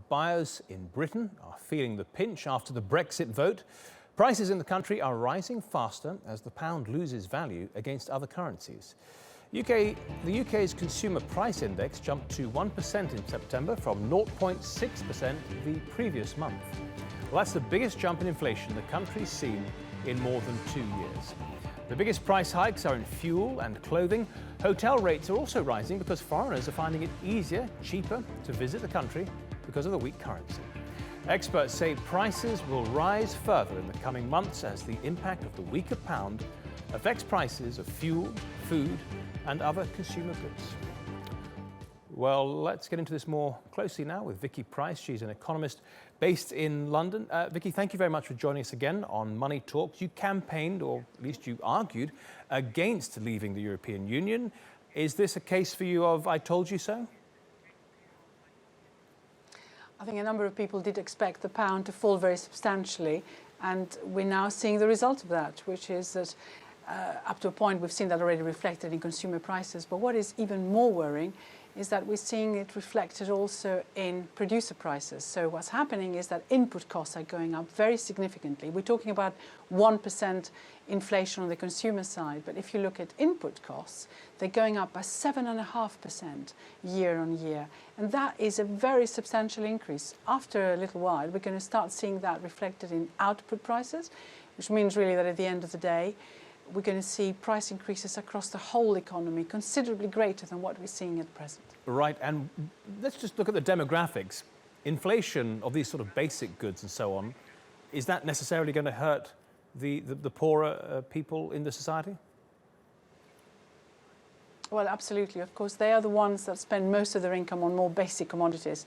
buyers in Britain are feeling the pinch after the Brexit vote. Prices in the country are rising faster as the pound loses value against other currencies. The UK's Consumer Price Index jumped to 1% in September from 0.6% the previous month. Well, that's the biggest jump in inflation the country's seen in more than 2 years. The biggest price hikes are in fuel and clothing. Hotel rates are also rising because foreigners are finding it easier, cheaper to visit the country because of the weak currency. Experts say prices will rise further in the coming months as the impact of the weaker pound affects prices of fuel, food and other consumer goods. Well, let's get into this more closely now with Vicky Pryce. She's an economist based in London. Vicky, thank you very much for joining us again on Money Talks. You campaigned, or at least you argued, against leaving the European Union. Is this a case for you of I told you so? I think a number of people did expect the pound to fall very substantially, and we're now seeing the result of that, which is that up to a point we've seen that already reflected in consumer prices. But what is even more worrying is that we're seeing it reflected also in producer prices. So what's happening is that input costs are going up very significantly. We're talking about 1% inflation on the consumer side, but if you look at input costs, they're going up by 7.5% year on year. And that is a very substantial increase. After a little while, we're going to start seeing that reflected in output prices, which means really that at the end of the day, we're going to see price increases across the whole economy, considerably greater than what we're seeing at present. Right, and let's just look at the demographics. Inflation of these sort of basic goods and so on, is that necessarily going to hurt the poorer people in the society? Well, absolutely. Of course, they are the ones that spend most of their income on more basic commodities.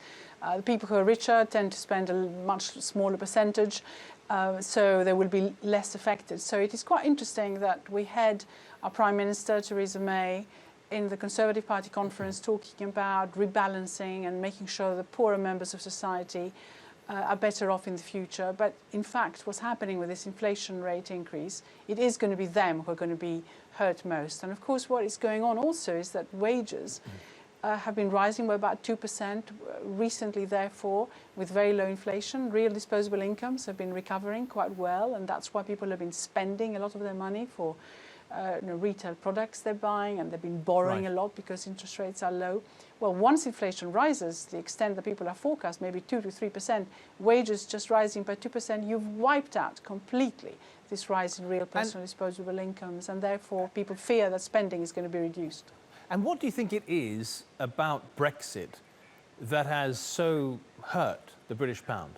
The people who are richer tend to spend a much smaller percentage, so they will be less affected. So it is quite interesting that we had our Prime Minister, Theresa May, in the Conservative Party conference talking about rebalancing and making sure the poorer members of society are better off in the future. But in fact, what's happening with this inflation rate increase, it is going to be them who are going to be hurt most. And of course, what is going on also is that wages have been rising by about 2% recently, therefore, with very low inflation. Real disposable incomes have been recovering quite well, and that's why people have been spending a lot of their money for retail products they're buying, and they've been borrowing a lot because interest rates are low. Well, once inflation rises, the extent that people are forecast, maybe 2 to 3%, wages just rising by 2%, you've wiped out completely this rise in real personal disposable incomes, and therefore people fear that spending is going to be reduced. And what do you think it is about Brexit that has so hurt the British pound?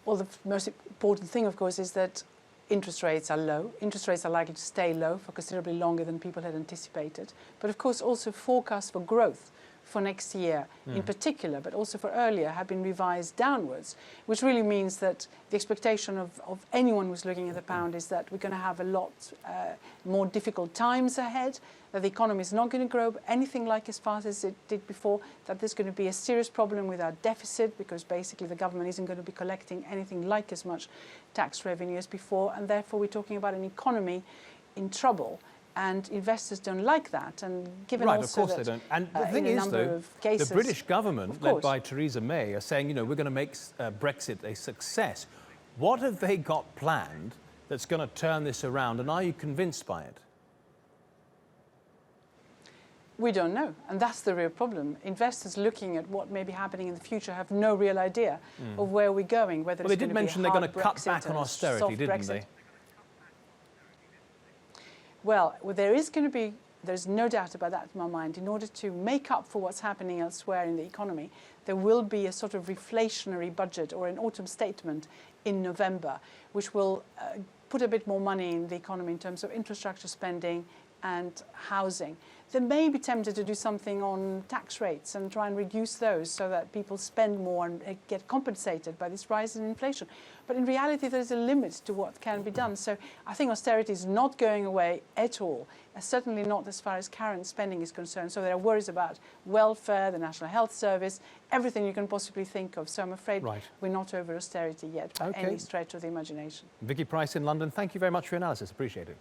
Well, the most important thing, of course, is that interest rates are low. Interest rates are likely to stay low for considerably longer than people had anticipated. But of course, also forecasts for growth for next year in particular, but also for earlier, have been revised downwards, which really means that the expectation of anyone who's looking at the pound is that we're going to have a lot more difficult times ahead, that the economy is not going to grow anything like as fast as it did before, that there's going to be a serious problem with our deficit because basically the government isn't going to be collecting anything like as much tax revenue as before, and therefore we're talking about an economy in trouble. And investors don't like that, and given also that, they don't. And the thing is, though, the British government, led by Theresa May, are saying, you know, we're going to make Brexit a success. What have they got planned that's going to turn this around, and are you convinced by it? We don't know, and that's the real problem. Investors looking at what may be happening in the future have no real idea of where we're going, whether they did mention they're going to cut back on austerity, didn't they? Well, there's no doubt about that in my mind. In order to make up for what's happening elsewhere in the economy, there will be a sort of reflationary budget or an autumn statement in November, which will put a bit more money in the economy in terms of infrastructure spending and housing. They may be tempted to do something on tax rates and try and reduce those so that people spend more and get compensated by this rise in inflation. But in reality, there's a limit to what can be done. So I think austerity is not going away at all, certainly not as far as current spending is concerned. So there are worries about welfare, the National Health Service, everything you can possibly think of. So I'm afraid we're not over austerity yet by any stretch of the imagination. Vicky Pryce in London, thank you very much for your analysis. Appreciate it.